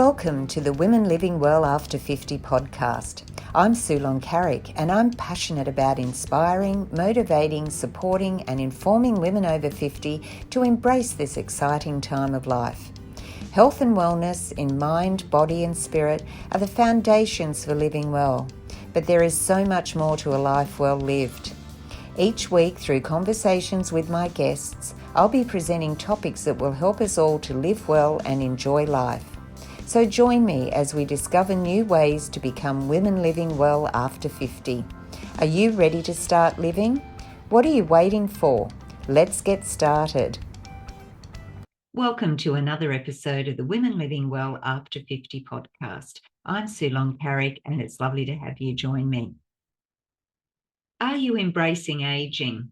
Welcome to the Women Living Well After 50 podcast. I'm Sulon Carrick and I'm passionate about inspiring, motivating, supporting and informing women over 50 to embrace this exciting time of life. Health and wellness in mind, body and spirit are the foundations for living well, but there is so much more to a life well lived. Each week, through conversations with my guests, I'll be presenting topics that will help us all to live well and enjoy life. So join me as we discover new ways to become women living well after 50. Are you ready to start living? What are you waiting for? Let's get started. Welcome to another episode of the Women Living Well After 50 podcast. I'm Sulon Carrick and it's lovely to have you join me. Are you embracing aging?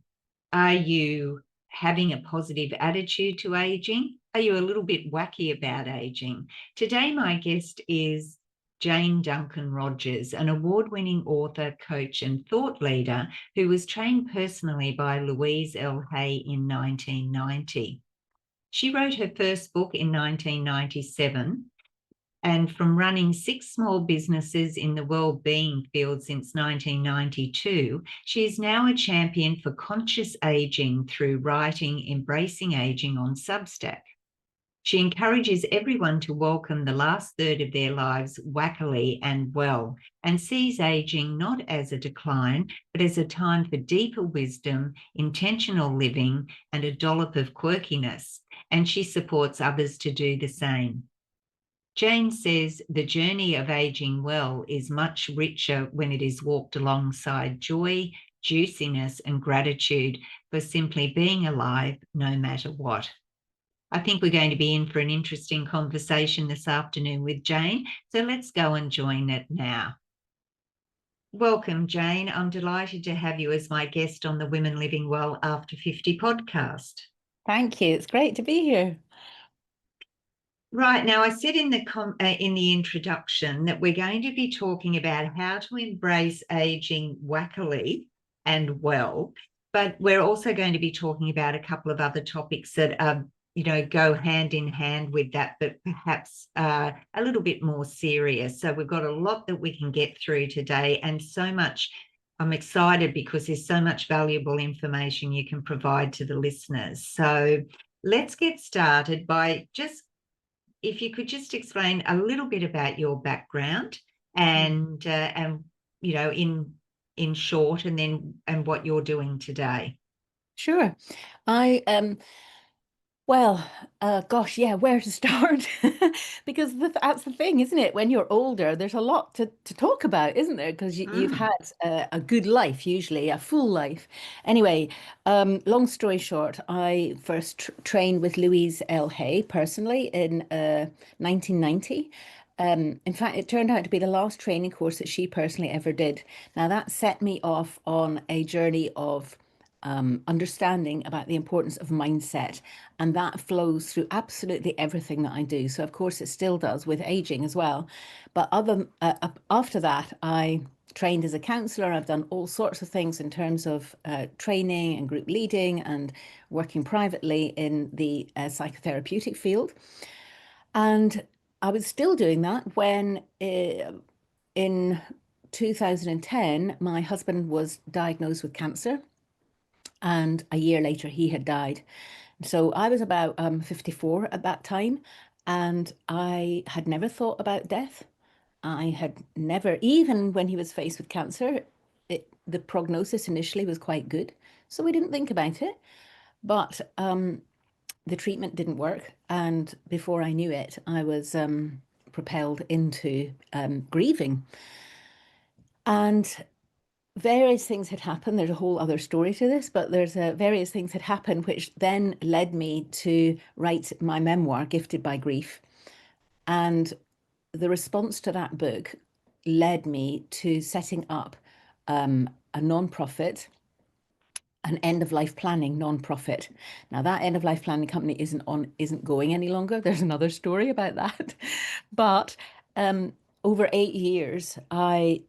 Are you having a positive attitude to aging? Are you a little bit wacky about aging? Today, my guest is Jane Duncan Rogers, an award-winning author, coach, and thought leader who was trained personally by Louise L. Hay in 1990. She wrote her first book in 1997. And from running 6 small businesses in the well-being field since 1992, she is now a champion for conscious aging through writing Embracing Aging on Substack. She encourages everyone to welcome the last third of their lives wackily and well, and sees aging not as a decline, but as a time for deeper wisdom, intentional living, and a dollop of quirkiness. And she supports others to do the same. Jane says the journey of aging well is much richer when it is walked alongside joy, juiciness, and gratitude for simply being alive no matter what. I think we're going to be in for an interesting conversation this afternoon with Jane, so let's go and join it now. Welcome, Jane. I'm delighted to have you as my guest on the Women Living Well After 50 podcast. Thank you. It's great to be here. Right, now I said in the introduction that we're going to be talking about how to embrace aging wackily and well, but we're also going to be talking about a couple of other topics that go hand in hand with that, but perhaps a little bit more serious. So we've got a lot that we can get through today, and so much. I'm excited because there's so much valuable information you can provide to the listeners. So let's get started by if you could just explain a little bit about your background and in short, and what you're doing today. Sure. Where to start? Because that's the thing, isn't it? When you're older, there's a lot to talk about, isn't there? Because you've had a good life, usually a full life. Anyway, long story short, I first trained with Louise L. Hay personally in 1990. In fact, it turned out to be the last training course that she personally ever did. Now, that set me off on a journey of understanding about the importance of mindset, and that flows through absolutely everything that I do. So, of course, it still does with aging as well. But after that, I trained as a counselor. I've done all sorts of things in terms of training and group leading and working privately in the psychotherapeutic field. And I was still doing that when in 2010, my husband was diagnosed with cancer. And a year later, he had died. So I was about 54 at that time, and I had never thought about death. I had never, even when he was faced with cancer, the prognosis initially was quite good. So we didn't think about it. But the treatment didn't work. And before I knew it, I was propelled into grieving. And various things had happened. There's a whole other story to this, but there's various things had happened, which then led me to write my memoir, Gifted by Grief. And the response to that book led me to setting up a non-profit, an end-of-life planning non-profit. Now, that end-of-life planning company isn't going any longer. There's another story about that. But over 8 years, I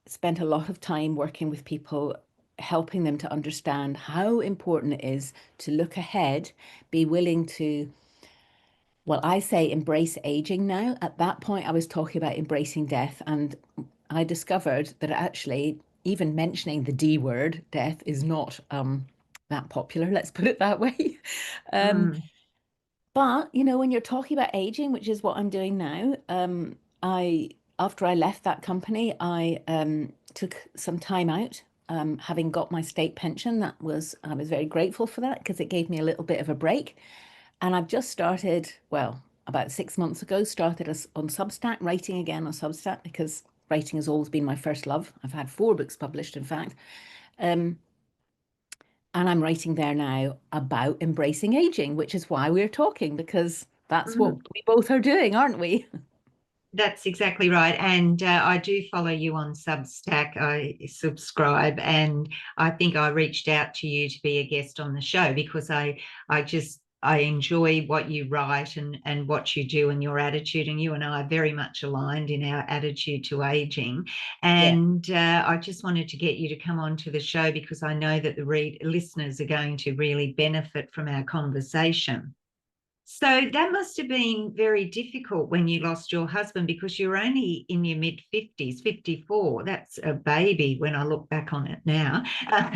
spent a lot of time working with people, helping them to understand how important it is to look ahead, be willing to Well, I say embrace aging now. At that point, I was talking about embracing death, and I discovered that actually, even mentioning the D word, death, is not that popular. Let's put it that way. Um, Mm, but when you're talking about aging, which is what I'm doing now, I after I left that company, I took some time out. Having got my state pension, I was very grateful for that because it gave me a little bit of a break. And I've just started, well, about 6 months ago, started on Substack, writing again on Substack because writing has always been my first love. I've had 4 books published, in fact. Um, and I'm writing there now about embracing aging, which is why we're talking, because that's what mm. we both are doing, aren't we? That's exactly right. And I do follow you on Substack. I subscribe, and I think I reached out to you to be a guest on the show because I enjoy what you write and what you do and your attitude. And you and I are very much aligned in our attitude to aging. Yeah. And I just wanted to get you to come on to the show because I know that the listeners are going to really benefit from our conversation. So that must have been very difficult when you lost your husband because you're only in your mid 50s, 54. That's a baby when I look back on it now.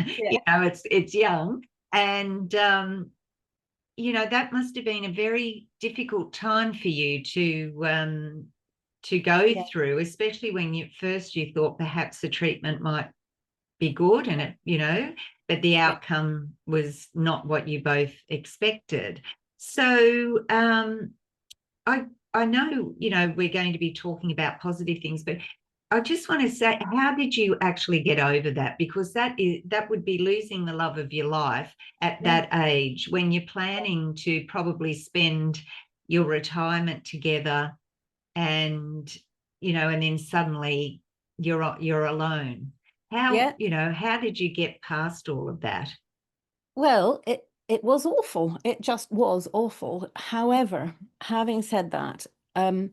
Yeah. It's young. And that must have been a very difficult time for you to go Yeah. through, especially when you first you thought perhaps the treatment might be good and but the Yeah. outcome was not what you both expected. So I I know, we're going to be talking about positive things, but I just want to say, how did you actually get over that? Because that would be losing the love of your life at Yeah. that age when you're planning to probably spend your retirement together and and then suddenly you're alone. Yeah. How did you get past all of that? Well, it was awful. It just was awful. However, having said that, um,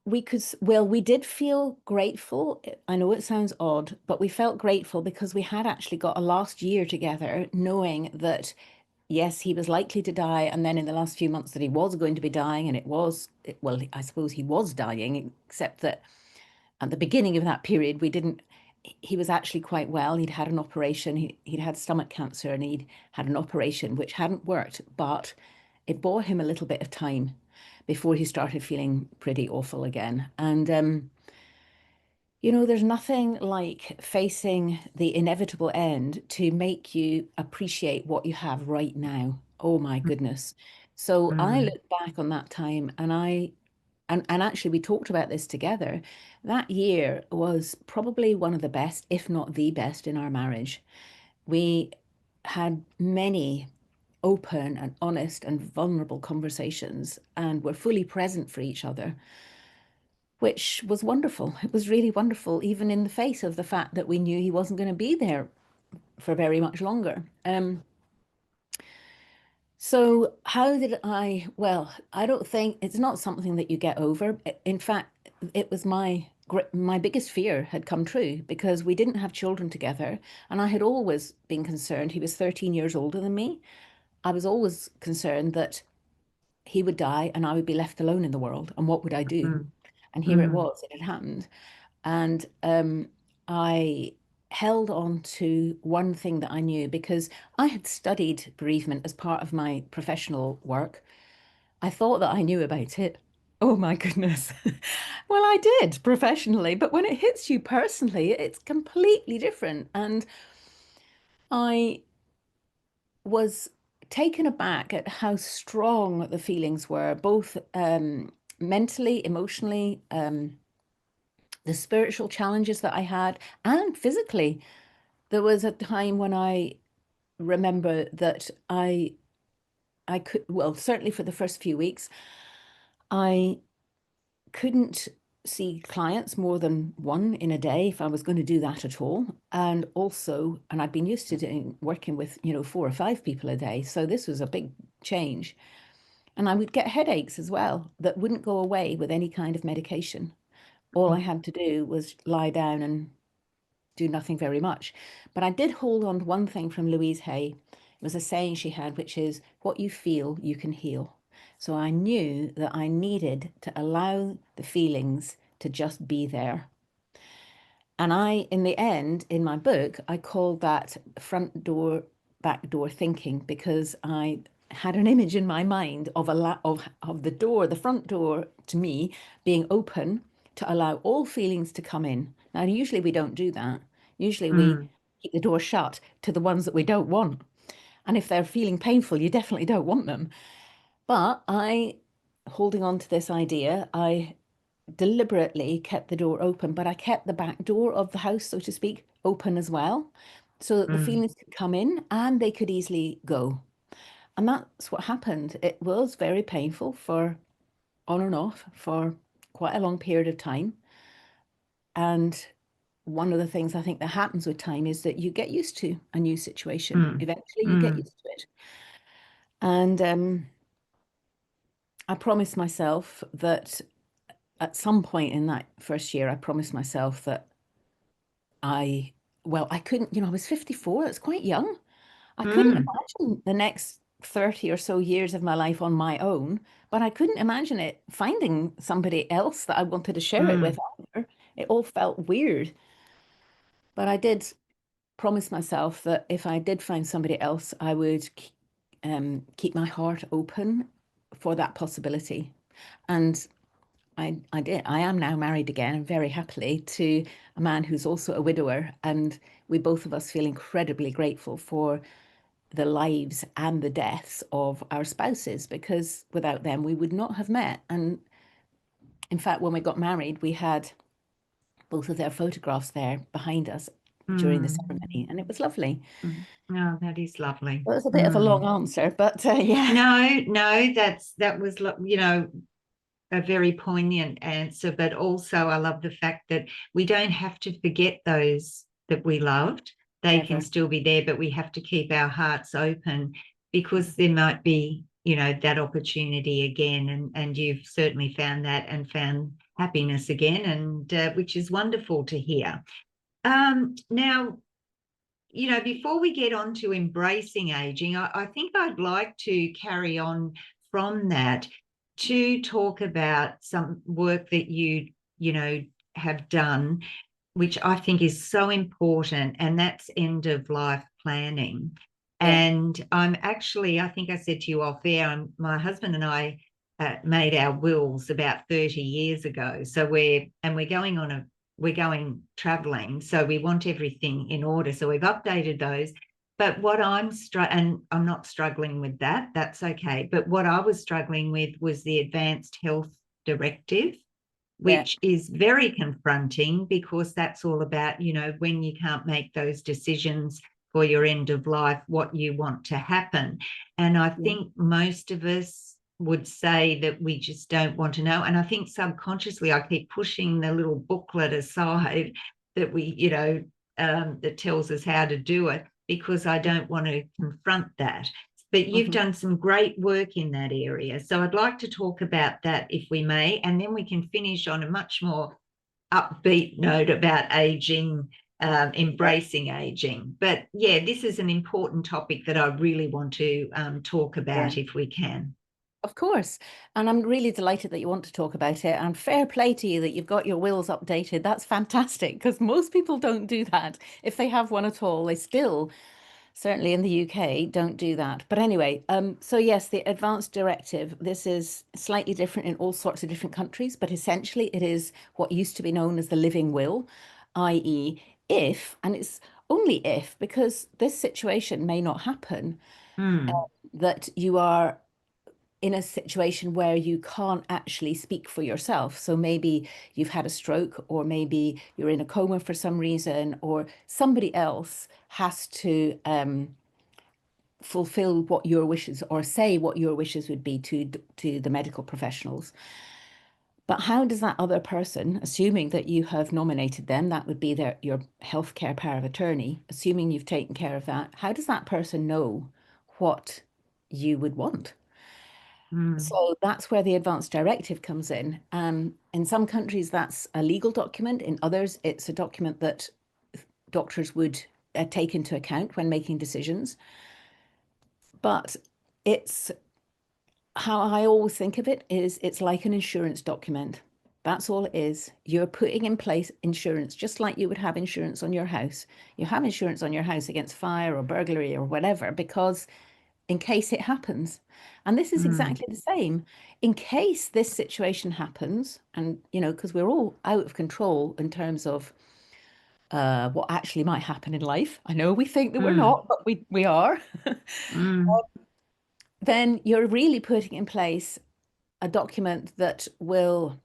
we did feel grateful. I know it sounds odd, but we felt grateful because we had actually got a last year together, knowing that, yes, he was likely to die. And then in the last few months that he was going to be dying, and well, I suppose he was dying, except that at the beginning of that period, he was actually quite well. He'd had an operation, he'd had stomach cancer, and he'd had an operation which hadn't worked, but it bore him a little bit of time before he started feeling pretty awful again. And there's nothing like facing the inevitable end to make you appreciate what you have right now. Oh my goodness. So I Mm, look back on that time, and actually we talked about this together. That year was probably one of the best, if not the best, in our marriage. We had many open and honest and vulnerable conversations and were fully present for each other, which was wonderful. It was really wonderful, even in the face of the fact that we knew he wasn't going to be there for very much longer. So how did well, I don't think it's not something that you get over. In fact, it was my biggest fear had come true because we didn't have children together, and I had always been concerned. He was 13 years older than me. I was always concerned that he would die and I would be left alone in the world, and what would I do? mm, And here it mm, was, it had happened. And I held on to one thing that I knew because I had studied bereavement as part of my professional work. I thought that I knew about it. Oh my goodness. Well, I did professionally, but when it hits you personally, it's completely different. And I was taken aback at how strong the feelings were, both mentally, emotionally, the spiritual challenges that I had, and physically. There was a time when I remember that I could, well, certainly for the first few weeks, I couldn't see clients more than one in a day if I was going to do that at all. And I'd been used to working with, 4 or 5 people a day. So this was a big change. And I would get headaches as well that wouldn't go away with any kind of medication. All I mm, had to do was lie down and do nothing very much. But I did hold on to one thing from Louise Hay. It was a saying she had, which is, what you feel, you can heal. So I knew that I needed to allow the feelings to just be there. And in the end, in my book, I called that front door, back door thinking because I had an image in my mind of of the door, the front door to me being open to allow all feelings to come in. Now, usually we don't do that. Usually we Mm. keep the door shut to the ones that we don't want. And if they're feeling painful, you definitely don't want them. But holding on to this idea, I deliberately kept the door open, but I kept the back door of the house, so to speak, open as well, so that the Mm. feelings could come in and they could easily go. And that's what happened. It was very painful for on and off for quite a long period of time. And one of the things I think that happens with time is that you get used to a new situation. Mm. Eventually, you get Mm. used to it. And I promised myself that at some point in that first year, I promised myself that I, well, I couldn't, I was 54, that's quite young. I couldn't Mm. imagine the next 30 or so years of my life on my own, but I couldn't imagine it finding somebody else that I wanted to share it with Mm. either. It all felt weird. But I did promise myself that if I did find somebody else, I would keep my heart open for that possibility. And I did. I am now married again, very happily, to a man who's also a widower, and we both of us feel incredibly grateful for the lives and the deaths of our spouses, because without them we would not have met. And in fact, when we got married, we had both of their photographs there behind us during the Mm. ceremony, and it was lovely. Mm. Oh, that is lovely. Well, it was a bit of a long Mm. answer, but yeah. No, that was, a very poignant answer, but also I love the fact that we don't have to forget those that we loved. They can Never. still be there, but we have to keep our hearts open because there might be, that opportunity again. And you've certainly found that and found happiness again, and which is wonderful to hear. Now, before we get on to embracing aging, I think I'd like to carry on from that to talk about some work that have done, which I think is so important, and that's end of life planning. Yeah. And I think I said to you off air, my husband and I made our wills about 30 years ago. So we're going traveling. So we want everything in order. So we've updated those. But and I'm not struggling with that. That's okay. But what I was struggling with was the Advanced Health Directive, Yeah. which is very confronting because that's all about, when you can't make those decisions for your end of life, what you want to happen. And I Yeah. think most of us would say that we just don't want to know. And I think subconsciously I keep pushing the little booklet aside that that tells us how to do it because I don't want to confront that. But you've Mhm. done some great work in that area. So I'd like to talk about that if we may, and then we can finish on a much more upbeat note about aging, Yeah. embracing aging. But yeah, this is an important topic that I really want to talk Yeah. about if we can. Of course. And I'm really delighted that you want to talk about it. And fair play to you that you've got your wills updated. That's fantastic because most people don't do that. If they have one at all, they still, certainly in the UK, don't do that. But anyway, so yes, the Advanced Directive, this is slightly different in all sorts of different countries, but essentially it is what used to be known as the living will, i.e., if, and it's only if, because this situation may not happen, Mm. that you are in a situation where you can't actually speak for yourself. So maybe you've had a stroke, or maybe you're in a coma for some reason, or somebody else has to fulfill what your wishes or say what your wishes would be to the medical professionals. But how does that other person, assuming that you have nominated them, that would be your healthcare power of attorney, assuming you've taken care of that, how does that person know what you would want? Mm. So that's where the advanced directive comes in. In some countries, that's a legal document. In others, it's a document that doctors would take into account when making decisions. But it's how I always think of it is it's like an insurance document. That's all it is. You're putting in place insurance, just like you would have insurance on your house. You have insurance on your house against fire or burglary or whatever, because in case it happens. And this is Mm, exactly the same. In case this situation happens, and because we're all out of control in terms of what actually might happen in life. I know we think that we're mm, not, but we are. mm, Then you're really putting in place a document that will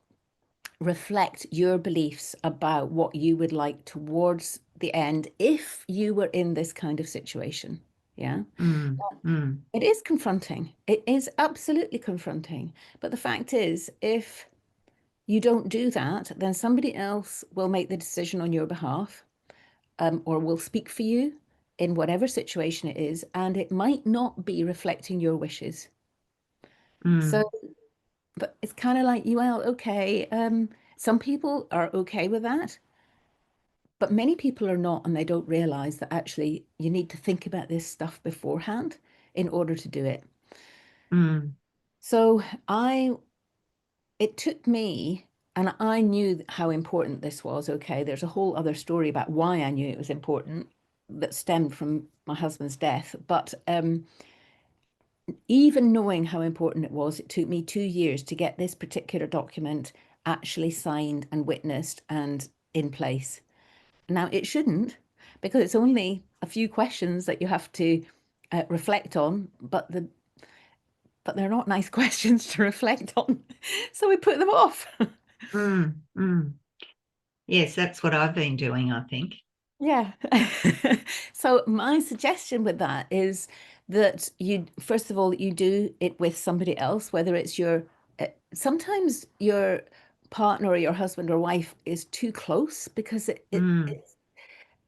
reflect your beliefs about what you would like towards the end if you were in this kind of situation. Yeah. mm, mm, It is confronting. It is absolutely confronting. But the fact is, if you don't do that, then somebody else will make the decision on your behalf, or will speak for you in whatever situation it is, and it might not be reflecting your wishes. So, mm, but it's kind of like, well, okay, some people are okay with that, but many people are not, and they don't realize that actually you need to think about this stuff beforehand in order to do it. mm, So it took me, and I knew how important this was. Okay, there's a whole other story about why I knew it was important that stemmed from my husband's death. But even knowing how important it was, it took me 2 years to get this particular document actually signed and witnessed and in place. Now, it shouldn't, because it's only a few questions that you have to reflect on, but they're not nice questions to reflect on, so we put them off. mm, mm. Yes, that's what I've been doing, I think. Yeah. So my suggestion with that is that you, first of all, you do it with somebody else, whether it's sometimes your partner or your husband or wife is too close, because Mm,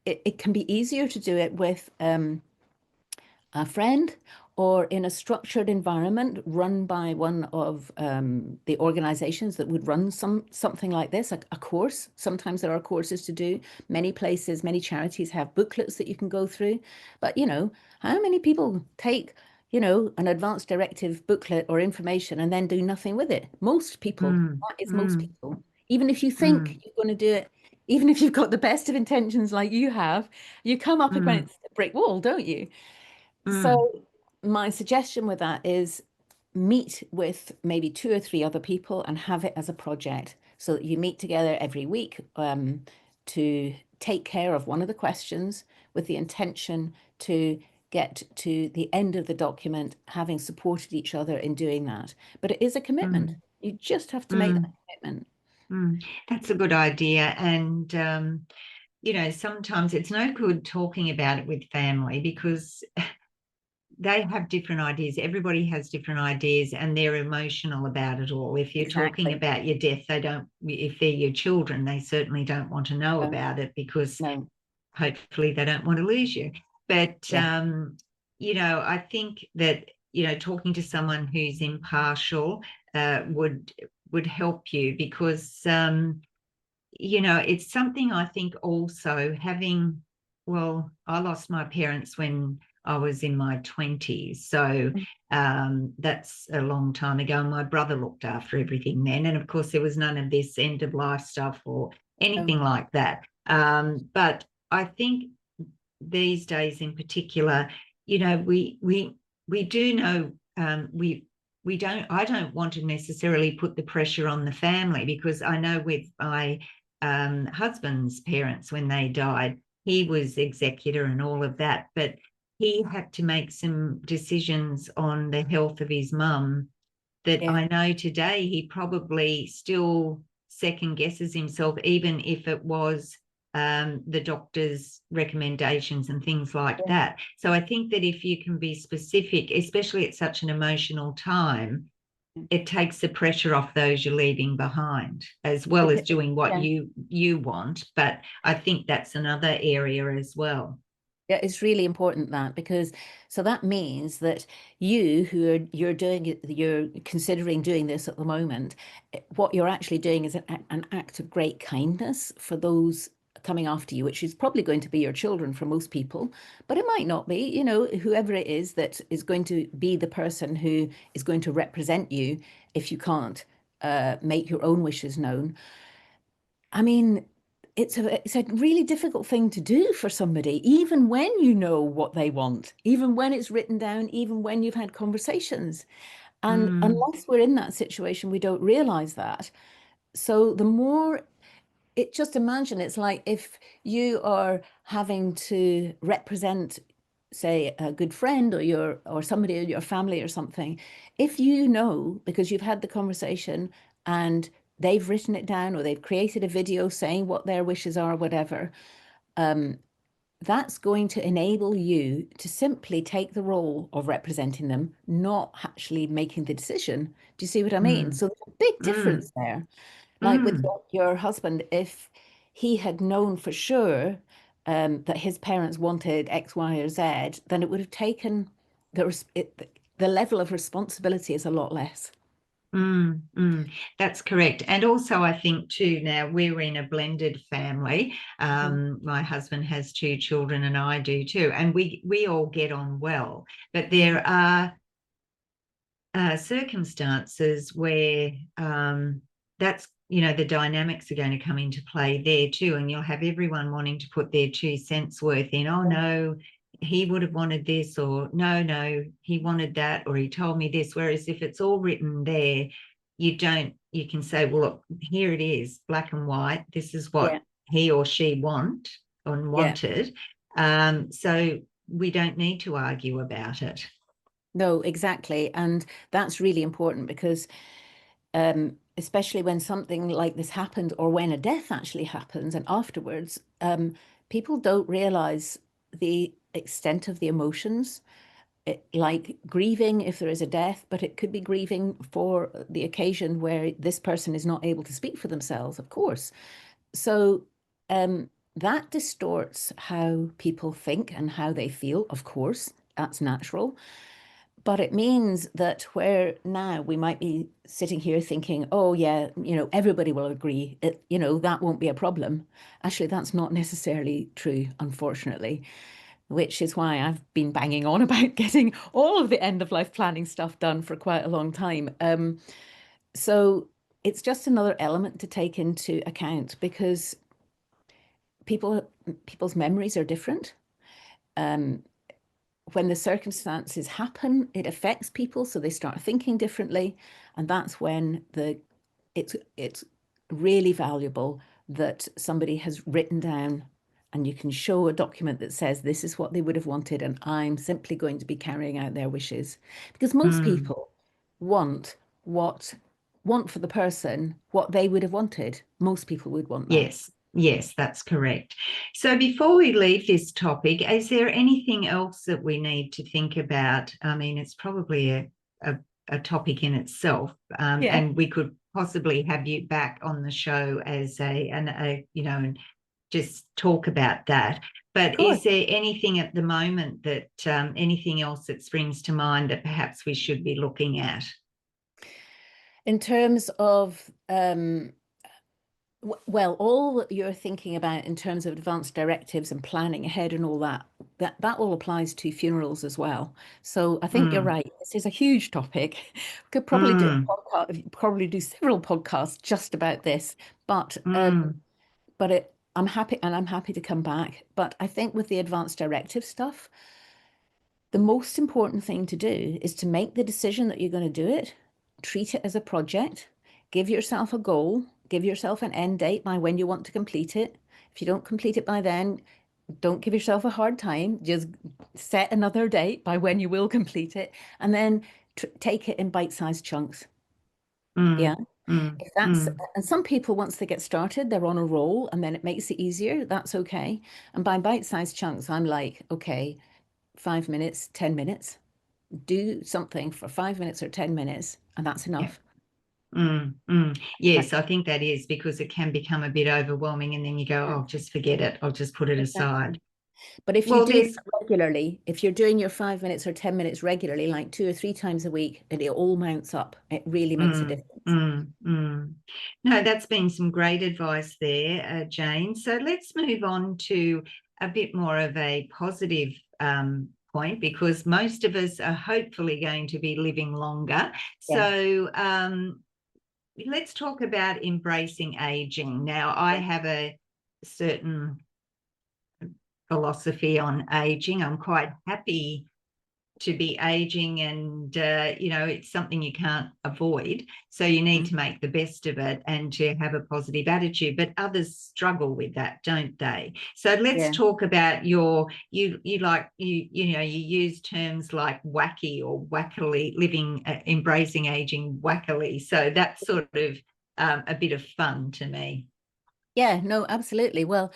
it can be easier to do it with a friend or in a structured environment run by one of the organizations that would run something like this, a course. Sometimes there are courses to do. Many places, many charities have booklets that you can go through. But how many people take an advanced directive booklet or information and then do nothing with it? Most people. mm, That is most mm, people. Even if you think mm, you're going to do it, even if you've got the best of intentions like you have, you come up mm, against a brick wall, don't you? mm, So my suggestion with that is meet with maybe 2 or 3 other people and have it as a project, so that you meet together every week to take care of one of the questions with the intention to get to the end of the document having supported each other in doing that. But it is a commitment. mm, You just have to make that mm, commitment. mm. That's a good idea. And, sometimes it's no good talking about it with family because they have different ideas. Everybody has different ideas and they're emotional about it all. If you're talking Exactly. about your death, if they're your children, they certainly don't want to know No, about it because no. hopefully they don't want to lose you. But, Yeah. I think that, talking to someone who's impartial would help you because, it's something I think also having, well, I lost my parents when I was in my 20s. So that's a long time ago. And my brother looked after everything then. And of course, there was none of this end of life stuff or anything No. like that. But I think these days in particular, we do know we don't I don't want to necessarily put the pressure on the family because I know with my husband's parents when they died, he was executor and all of that, but he had to make some decisions on the health of his mum that Yeah. I know today he probably still second guesses himself, even if it was the doctor's recommendations and things like Yeah. that. So I think that if you can be specific, especially at such an emotional time, it takes the pressure off those you're leaving behind, as well as doing what Yeah. you want. But I think that's another area as well. Yeah, it's really important that, because so that means that you're considering doing this at the moment. What you're actually doing is an act of great kindness for those coming after you, which is probably going to be your children for most people, but it might not be, you know, whoever it is that is going to be the person who is going to represent you if you can't make your own wishes known. I mean, it's a really difficult thing to do for somebody, even when you know what they want, even when it's written down, even when you've had conversations. And unless we're in that situation, we don't realize that. So the more just imagine it's like if you are having to represent, say, a good friend or somebody in your family or something. If you know, because you've had the conversation and they've written it down or they've created a video saying what their wishes are, whatever, that's going to enable you to simply take the role of representing them, not actually making the decision. Do you see what I mean? So there's a big difference there. Like with your husband, if he had known for sure that his parents wanted X, Y, or Z, then it would have taken the level of responsibility is a lot less. That's correct. And also, I think too, now we're in a blended family. My husband has 2 children and I do too. And we all get on well. But there are circumstances where that's, you know, the dynamics are going to come into play there too. And you'll have everyone wanting to put their 2 cents worth in. Oh, no, he would have wanted this, or no, he wanted that, or he told me this. Whereas if it's all written there, you can say, well, look, here it is, black and white. This is what he or she wanted. So we don't need to argue about it. No, exactly. And that's really important because especially when something like this happened or when a death actually happens and afterwards, people don't realize the extent of the emotions. Like grieving if there is a death, but it could be grieving for the occasion where this person is not able to speak for themselves, of course. So that distorts how people think and how they feel, of course, that's natural. But it means that where now we might be sitting here thinking, oh, yeah, you know, everybody will agree, you know, that won't be a problem. Actually, that's not necessarily true, unfortunately, which is why I've been banging on about getting all of the end of life planning stuff done for quite a long time. So it's just another element to take into account because people's memories are different. When the circumstances happen, it affects people, so they start thinking differently, and that's when it's really valuable that somebody has written down and you can show a document that says this is what they would have wanted and I'm simply going to be carrying out their wishes. Because most people want for the person what they would have wanted. Most people would want that. Yes, that's correct. So before we leave this topic, is there anything else that we need to think about? I mean, it's probably a topic in itself, and we could possibly have you back on the show as a you know, and just talk about that. But is there anything at the moment that anything else that springs to mind that perhaps we should be looking at? In terms of well, all that you're thinking about in terms of advanced directives and planning ahead and all that all applies to funerals as well. So I think you're right. This is a huge topic. We could probably do several podcasts just about this, but I'm happy to come back. But I think with the advanced directive stuff, the most important thing to do is to make the decision that you're going to do it, treat it as a project, give yourself a goal, give yourself an end date by when you want to complete it. If you don't complete it by then, don't give yourself a hard time. Just set another date by when you will complete it, and then take it in bite-sized chunks. Yeah. If that's and some people, once they get started, they're on a roll and then it makes it easier. That's okay. And by bite-sized chunks, I'm like, okay, 5 minutes, 10 minutes, do something for 5 minutes or 10 minutes, and that's enough. Yes, I think that is because it can become a bit overwhelming and then you go, oh, just forget it. I'll just put it aside. But if you Well, do there's that regularly, if you're doing your 5 minutes or 10 minutes regularly, like 2 or 3 times a week, and it all mounts up, it really makes a Mm, difference. mm, mm. No, that's been some great advice there, Jane. So let's move on to a bit more of a positive point, because most of us are hopefully going to be living longer. Yeah. So let's talk about embracing aging. Now, I have a certain philosophy on aging. I'm quite happy to be aging, and it's something you can't avoid, so you need to make the best of it and to have a positive attitude. But others struggle with that, don't they? So let's Yeah. talk about you use terms like wacky or wackily living, embracing aging wackily, so that's sort of a bit of fun to me. Yeah, no, absolutely. Well,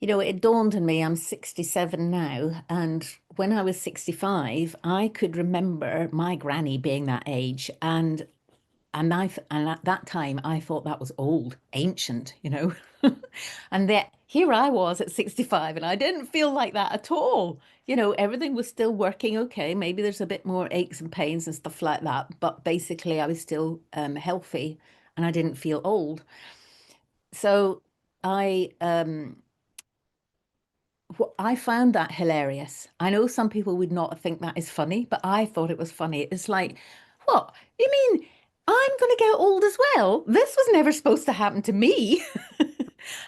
it dawned on me, I'm 67 now, and when I was 65, I could remember my granny being that age, and at that time I thought that was old, ancient. And that here I was at 65 and I didn't feel like that at all. Everything was still working okay. Maybe there's a bit more aches and pains and stuff like that, but basically I was still healthy and I didn't feel old. So I I found that hilarious. I know some people would not think that is funny, but I thought it was funny. It's like, what? You mean I'm going to get old as well? This was never supposed to happen to me.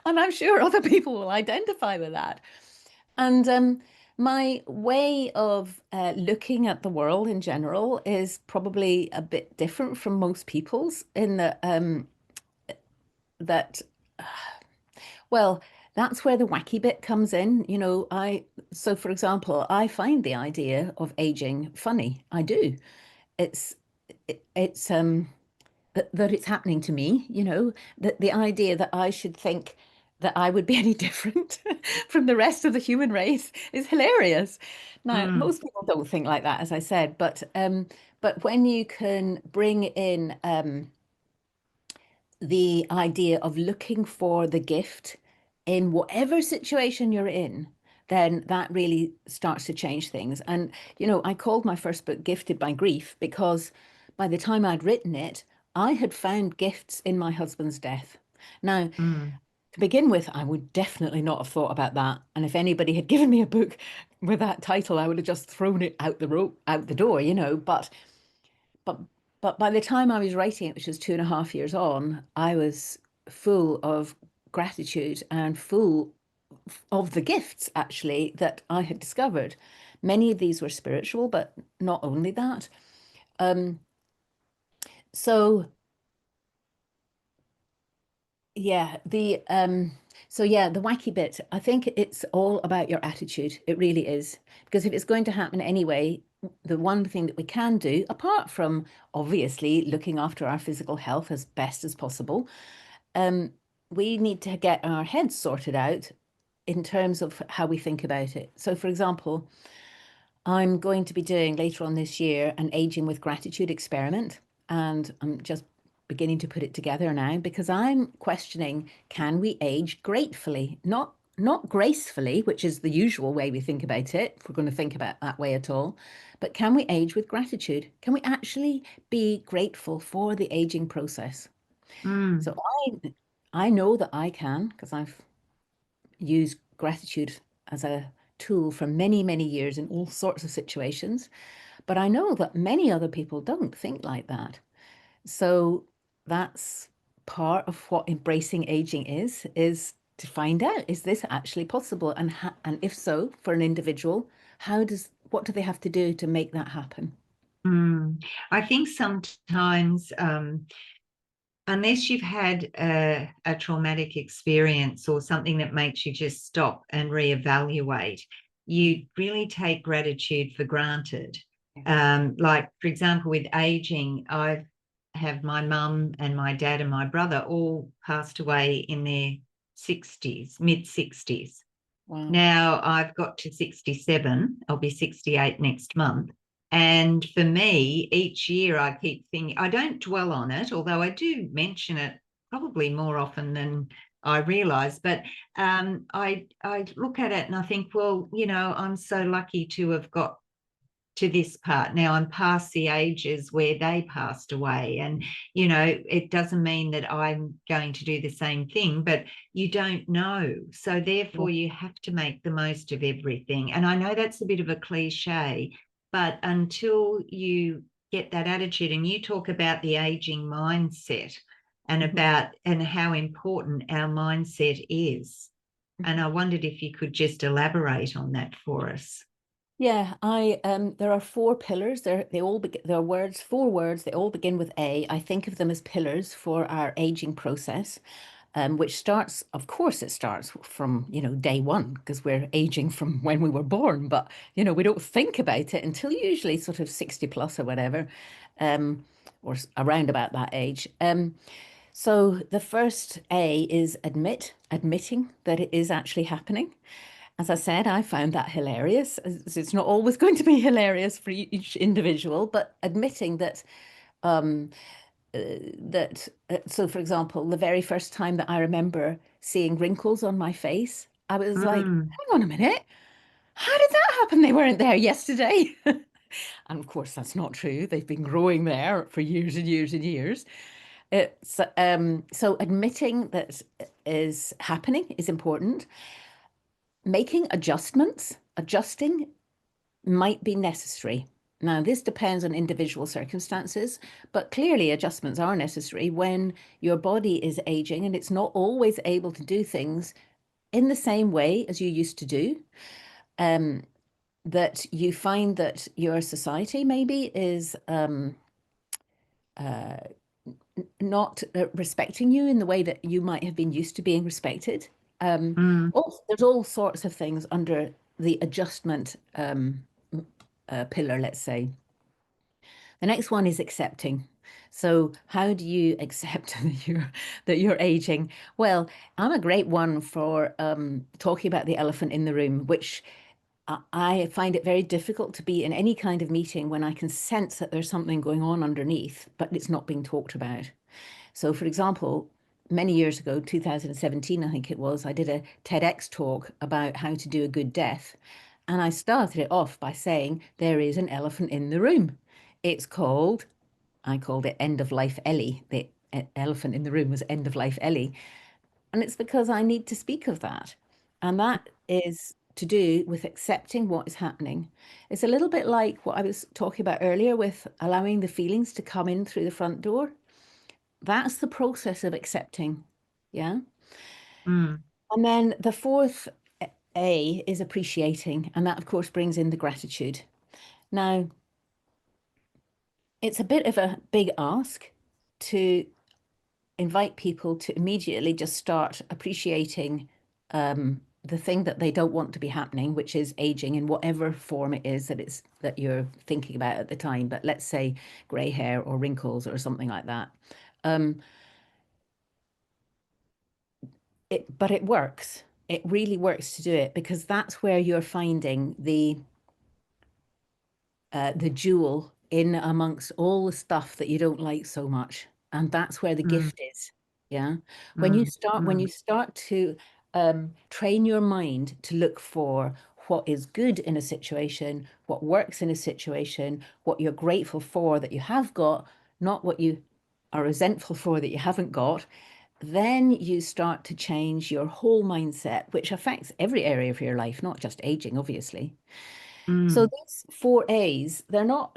And I'm sure other people will identify with that. And my way of looking at the world in general is probably a bit different from most people's in that well, that's where the wacky bit comes in. So for example, I find the idea of aging funny. I do. It's it's that it's happening to me, that the idea that I should think that I would be any different from the rest of the human race is hilarious. Now, Mm, most people don't think like that, as I said, but when you can bring in the idea of looking for the gift in whatever situation you're in, then that really starts to change things. And, I called my first book Gifted by Grief because by the time I'd written it, I had found gifts in my husband's death. Now, mm, to begin with, I would definitely not have thought about that. And if anybody had given me a book with that title, I would have just thrown it out the door, but but by the time I was writing it, which was 2.5 years on, I was full of gratitude and full of the gifts actually that I had discovered. Many of these were spiritual, but not only that. Um, so yeah, the wacky bit, I think it's all about your attitude. It really is. Because if it's going to happen anyway, the one thing that we can do, apart from obviously looking after our physical health as best as possible, um, we need to get our heads sorted out in terms of how we think about it. So, for example, I'm going to be doing later on this year an aging with gratitude experiment, and I'm just beginning to put it together now because I'm questioning, can we age gratefully? Not gracefully, which is the usual way we think about it, if we're going to think about that way at all, but can we age with gratitude? Can we actually be grateful for the aging process? mm, So I know that I can because I've used gratitude as a tool for many, many years in all sorts of situations. But I know that many other people don't think like that. So that's part of what embracing aging is to find out, is this actually possible? And if so, for an individual, what do they have to do to make that happen? mm. I think sometimes, unless you've had a traumatic experience or something that makes you just stop and reevaluate, you really take gratitude for granted. Like, for example, with aging, I have my mum and my dad and my brother all passed away in their 60s, mid 60s. Wow. Now I've got to 67. I'll be 68 next month. And for me, each year I keep thinking, I don't dwell on it, although I do mention it probably more often than I realise. But I look at it and I think, well, I'm so lucky to have got to this part. Now I'm past the ages where they passed away. And, it doesn't mean that I'm going to do the same thing, but you don't know. So therefore, you have to make the most of everything. And I know that's a bit of a cliche, but until you get that attitude, and you talk about the aging mindset and and how important our mindset is. And I wondered if you could just elaborate on that for us. Yeah, there are four pillars. They're four words. They all begin with A. I think of them as pillars for our aging process, which starts, of course, it starts from, day one, because we're aging from when we were born, but, we don't think about it until usually sort of 60 plus or whatever, or around about that age. So the first A is admitting that it is actually happening. As I said, I found that hilarious. It's not always going to be hilarious for each individual, but admitting that, so for example, the very first time that I remember seeing wrinkles on my face, I was like, hang on a minute, how did that happen? They weren't there yesterday. And of course, that's not true. They've been growing there for years and years and years. So admitting that is happening is important. Making adjusting might be necessary. Now, this depends on individual circumstances, but clearly adjustments are necessary when your body is aging and it's not always able to do things in the same way as you used to do. That you find that your society maybe is not respecting you in the way that you might have been used to being respected. There's all sorts of things under the adjustment pillar, let's say. The next one is accepting. So how do you accept that you're aging? Well, I'm a great one for talking about the elephant in the room, which I find it very difficult to be in any kind of meeting when I can sense that there's something going on underneath, but it's not being talked about. So, for example, many years ago, 2017, I think it was, I did a TEDx talk about how to do a good death. And I started it off by saying, there is an elephant in the room. I called it End of Life Ellie. The elephant in the room was End of Life Ellie. And it's because I need to speak of that. And that is to do with accepting what is happening. It's a little bit like what I was talking about earlier with allowing the feelings to come in through the front door. That's the process of accepting. Yeah. And then the fourth A is appreciating. And that, of course, brings in the gratitude. Now, it's a bit of a big ask to invite people to immediately just start appreciating the thing that they don't want to be happening, which is aging in whatever form it is that you're thinking about at the time. But let's say grey hair or wrinkles or something like that. But it works. It really works to do it because that's where you're finding the jewel in amongst all the stuff that you don't like so much. And that's where the gift is. Yeah. When you start to train your mind to look for what is good in a situation, what works in a situation, what you're grateful for that you have got, not what you are resentful for that you haven't got, then you start to change your whole mindset, which affects every area of your life, not just aging, obviously. So these four A's, they're not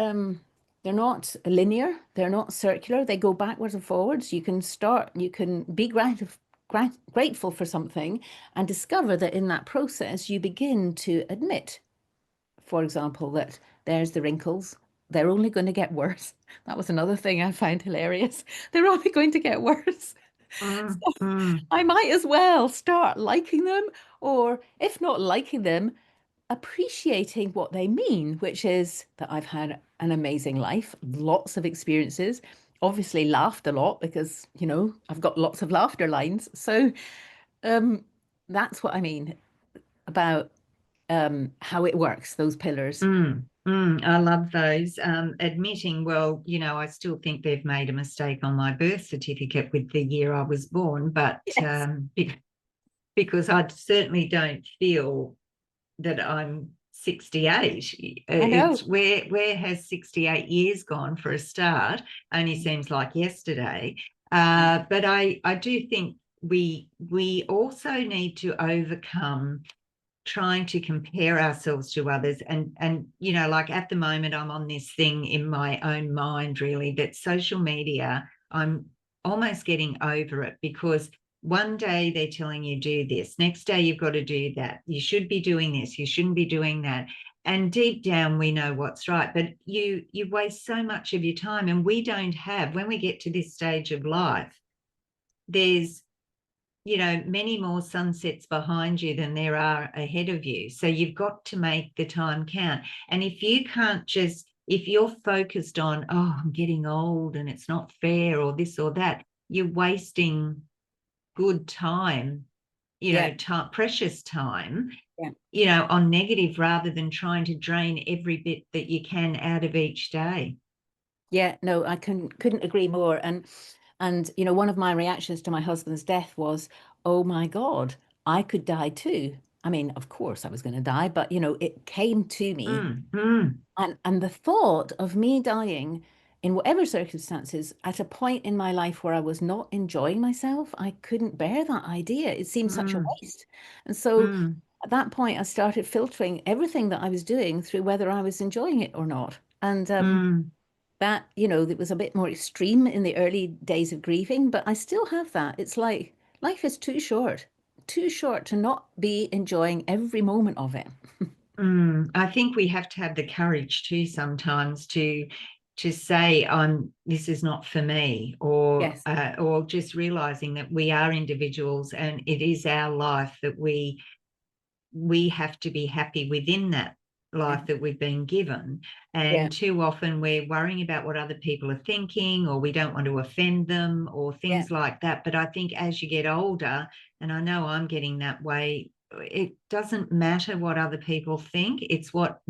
linear, they're not circular, they go backwards and forwards. You can be grateful for something and discover that in that process you begin to admit, for example, that there's the wrinkles. They're only going to get worse. That was another thing I found hilarious. They're only going to get worse. So I might as well start liking them, or if not liking them, appreciating what they mean, which is that I've had an amazing life, lots of experiences, obviously laughed a lot because, I've got lots of laughter lines. So that's what I mean about how it works, those pillars. I love those. Admitting, well, I still think they've made a mistake on my birth certificate with the year I was born, but Yes. because I certainly don't feel that I'm 68. I know. It's where has 68 years gone for a start? Only seems like yesterday. But I do think we also need to overcome trying to compare ourselves to others, and like at the moment I'm on this thing in my own mind, really, that social media, I'm almost getting over it, because one day they're telling you do this, next day you've got to do that, you should be doing this, you shouldn't be doing that, and deep down we know what's right, but you waste so much of your time. And we don't have, when we get to this stage of life, there's many more sunsets behind you than there are ahead of you. So you've got to make the time count. And if you can't if you're focused on, oh, I'm getting old and it's not fair or this or that, you're wasting good time, precious time, on negative, rather than trying to drain every bit that you can out of each day. Yeah, no, I couldn't agree more. And one of my reactions to my husband's death was, oh my God, I could die too. I mean, of course I was going to die, but it came to me. And the thought of me dying in whatever circumstances at a point in my life where I was not enjoying myself, I couldn't bear that idea. It seemed such a waste. And so at that point, I started filtering everything that I was doing through whether I was enjoying it or not. And that, it was a bit more extreme in the early days of grieving, but I still have that. It's like life is too short to not be enjoying every moment of it. I think we have to have the courage too sometimes to say, this is not for me, or Yes. Or just realizing that we are individuals and it is our life, that we have to be happy within that life that we've been given. And too often we're worrying about what other people are thinking, or we don't want to offend them, or things like that. But I think as you get older, and I know I'm getting that way, it doesn't matter what other people think. It's what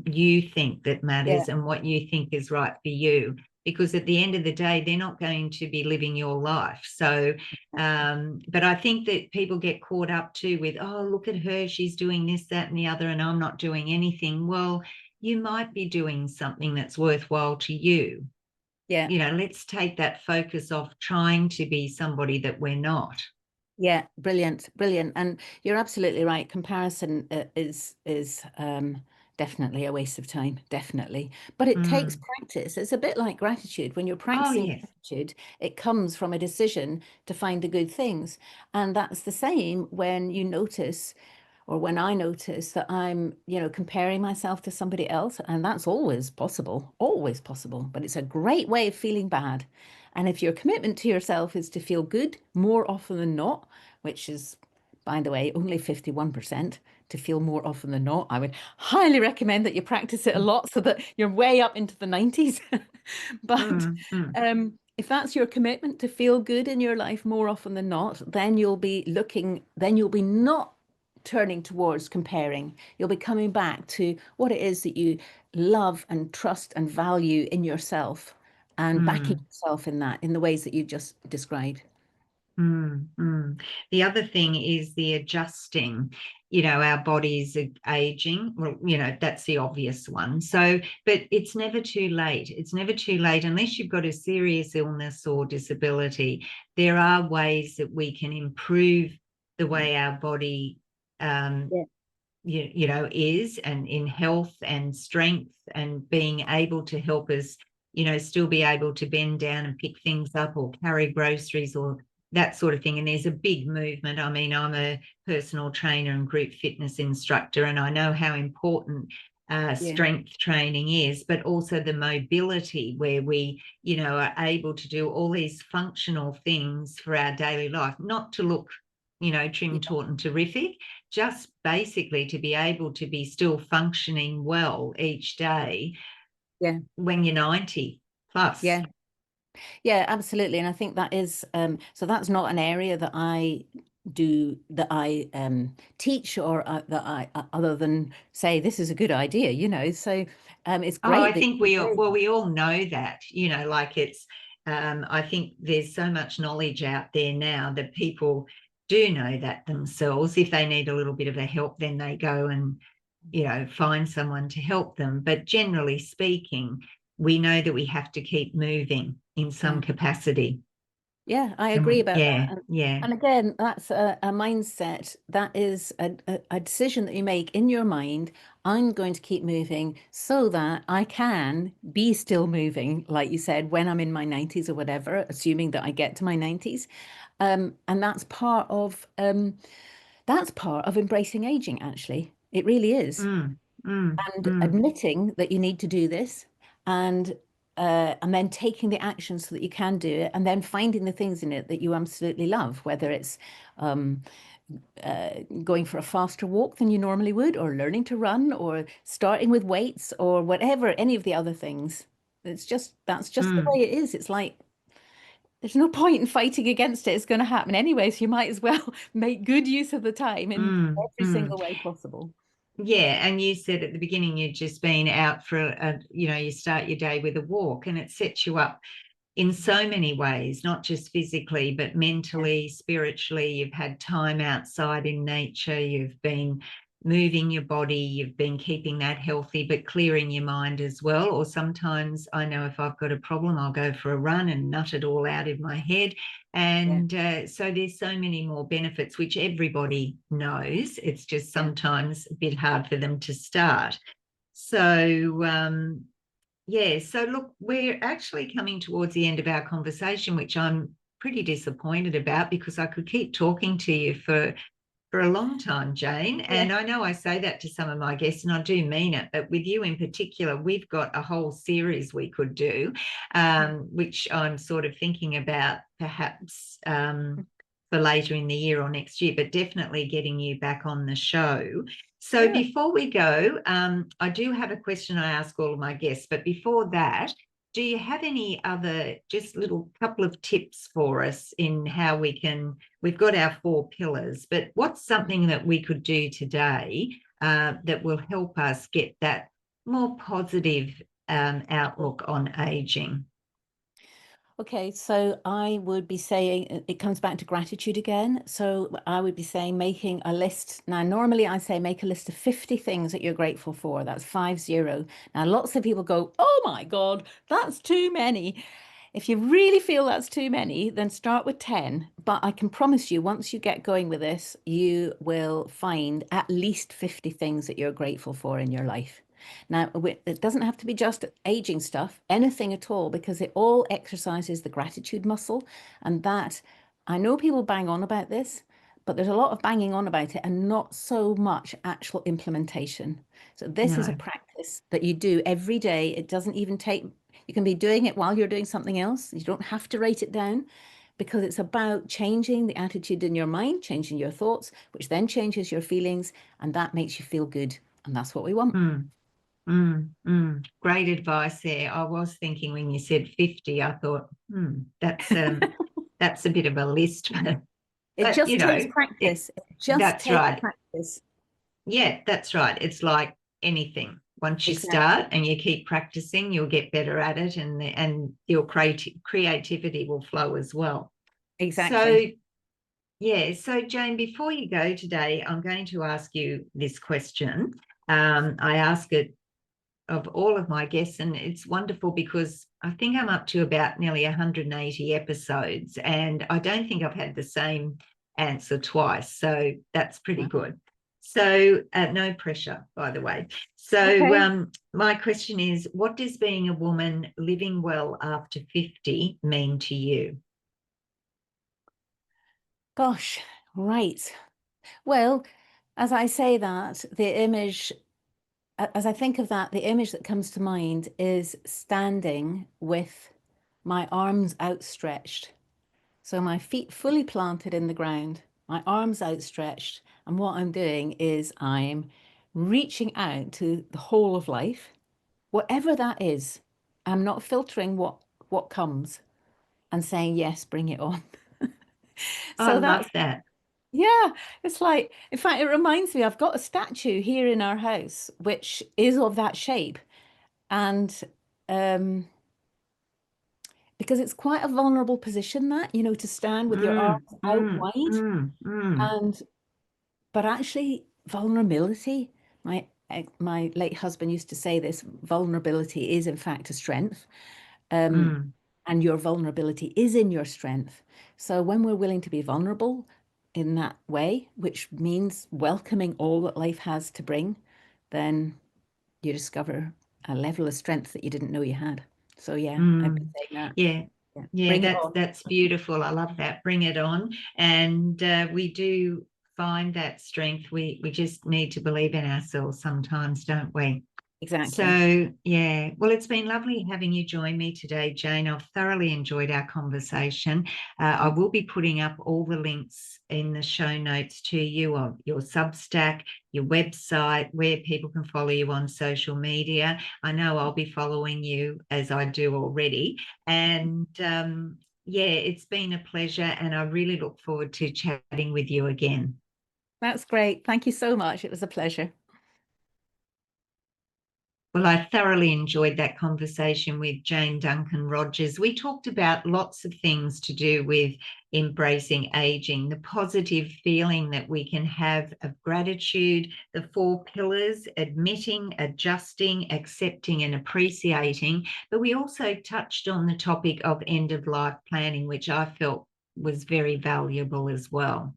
you think that matters, and what you think is right for you, because at the end of the day, they're not going to be living your life. So, but I think that people get caught up too with, oh, look at her, she's doing this, that, and the other, and I'm not doing anything. Well, you might be doing something that's worthwhile to you. Yeah. Let's take that focus off trying to be somebody that we're not. Yeah, brilliant. And you're absolutely right. Comparison is definitely a waste of time, definitely. But it takes practice. It's a bit like gratitude. When you're practicing gratitude, it comes from a decision to find the good things. And that's the same when you notice, or when I notice that I'm, comparing myself to somebody else, and that's always possible, but it's a great way of feeling bad. And if your commitment to yourself is to feel good more often than not, which is, by the way, only 51%, to feel more often than not, I would highly recommend that you practice it a lot so that you're way up into the 90s. But if that's your commitment to feel good in your life more often than not, then you'll be not turning towards comparing. You'll be coming back to what it is that you love and trust and value in yourself, and backing yourself in that, in the ways that you just described. The other thing is the adjusting. Our bodies are aging. Well, that's the obvious one. So, but it's never too late. It's never too late unless you've got a serious illness or disability. There are ways that we can improve the way our body is, and in health and strength, and being able to help us, still be able to bend down and pick things up, or carry groceries, or that sort of thing. And there's a big movement. I mean, I'm a personal trainer and group fitness instructor, and I know how important strength training is, but also the mobility, where we, are able to do all these functional things for our daily life, not to look, trim, taut and terrific, just basically to be able to be still functioning well each day when you're 90 plus. Yeah, absolutely. And I think that is, so that's not an area that I do that I teach, or that I other than say this is a good idea, you know. So it's Oh, I great that think you're we doing all know that, you know, like it's I think there's so much knowledge out there now that people do know that themselves. If they need a little bit of a help, then they go and, you know, find someone to help them. But generally speaking, we know that we have to keep moving in some that. capacity. Yeah, I agree about Yeah, that. yeah. And again, that's a mindset. That is a decision that you make in your mind. I'm going to keep moving so that I can be still moving, like you said, when I'm in my 90s or whatever, assuming that I get to my 90s. And that's part of embracing aging, actually. It really is. Mm, mm, And mm, admitting that you need to do this, and and then taking the action so that you can do it, and then finding the things in it that you absolutely love, whether it's um, going for a faster walk than you normally would, or learning to run, or starting with weights, or whatever, any of the other things. That's just the mm, way it is. It's like there's no point in fighting against it. It's going to happen anyway, so you might as well make good use of the time in mm, every mm. single way possible. Yeah, and you said at the beginning you'd just been out for you know, you start your day with a walk, and it sets you up in so many ways, not just physically, but Yeah, mentally, spiritually. You've had time outside in nature, you've been moving your body, you've been keeping that healthy, but clearing your mind as well. Or sometimes I know if I've got a problem, I'll go for a run and nut it all out in my head. yeah, And so there's so many more benefits, which everybody knows. It's just yeah. sometimes a bit hard for them to start. So, yeah, so look, we're actually coming towards the end of our conversation, which I'm pretty disappointed about because I could keep talking to you for a long time, Jane. Yeah. And I know I say that to some of my guests, and I do mean it, but with you in particular, we've got a whole series we could do, which I'm sort of thinking about perhaps for later in the year or next year, but definitely getting you back on the show. So Sure. before we go, I do have a question I ask all of my guests, but before that, do you have any other just little couple of tips for us in how we can? We've got our 4 pillars, but what's something that we could do today that will help us get that more positive outlook on aging? Okay, so I would be saying it comes back to gratitude again. So I would be saying making a list. Now, normally I say make a list of 50 things that you're grateful for. That's 50. Now, lots of people go, oh my God, that's too many. If you really feel that's too many, then start with 10. But I can promise you, once you get going with this, you will find at least 50 things that you're grateful for in your life. Now, it doesn't have to be just aging stuff, anything at all, because it all exercises the gratitude muscle. And that, I know people bang on about this, but there's a lot of banging on about it and not so much actual implementation. So, this is a No. practice that you do every day. It doesn't even take, you can be doing it while you're doing something else. You don't have to write it down because it's about changing the attitude in your mind, changing your thoughts, which then changes your feelings, and that makes you feel good. And that's what we want. Mm, Great advice there. I was thinking when you said 50, I thought, that's a bit of a list, It but just you takes know, practice. It just that's takes right. practice. Yeah, that's right. It's like anything. Once you Exactly. start and you keep practicing, you'll get better at it, and your creativity will flow as well. So, Exactly. yeah. So, Jane, before you go today, I'm going to ask you this question. I ask it of all of my guests, and it's wonderful because I think I'm up to about nearly 180 episodes, and I don't think I've had the same answer twice. So that's pretty Wow. good. So, no pressure, by the way. So, Okay. my question is, what does being a woman living well after 50 mean to you? Gosh, right. Well, as I say that, as I think of that, the image that comes to mind is standing with my arms outstretched. So my feet fully planted in the ground, my arms outstretched. And what I'm doing is I'm reaching out to the whole of life, whatever that is. I'm not filtering what comes and saying, yes, bring it on. I So love that's that. Yeah, it's like, in fact, it reminds me, I've got a statue here in our house, which is of that shape. And um, because it's quite a vulnerable position that, to stand with your arms Mm, out mm, wide. mm, mm, And, but actually, vulnerability, my late husband used to say this, vulnerability is in fact a strength. Um, mm, and your vulnerability is in your strength. So when we're willing to be vulnerable in that way, which means welcoming all that life has to bring, then you discover a level of strength that you didn't know you had. So yeah, I've been mm. saying that. Yeah. Yeah. Yeah, Bring it that's on. that's beautiful. I love that. Bring it on. And we do find that strength. We just need to believe in ourselves sometimes, don't we? Exactly. So, yeah, well, it's been lovely having you join me today, Jane. I've thoroughly enjoyed our conversation. I will be putting up all the links in the show notes to you of your Substack, your website, where people can follow you on social media. I know I'll be following you as I do already. And yeah, it's been a pleasure, and I really look forward to chatting with you again. That's great. Thank you so much. It was a pleasure. Well, I thoroughly enjoyed that conversation with Jane Duncan Rogers. We talked about lots of things to do with embracing aging, the positive feeling that we can have of gratitude, the 4 pillars: admitting, adjusting, accepting, and appreciating. But we also touched on the topic of end of life planning, which I felt was very valuable as well.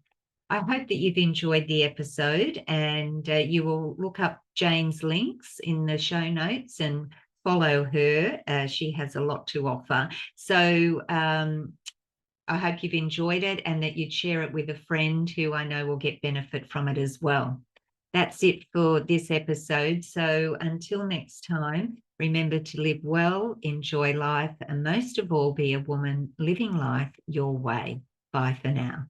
I hope that you've enjoyed the episode, and you will look up Jane's links in the show notes and follow her. She has a lot to offer. So I hope you've enjoyed it and that you'd share it with a friend who I know will get benefit from it as well. That's it for this episode. So until next time, remember to live well, enjoy life, and most of all, be a woman living life your way. Bye for now.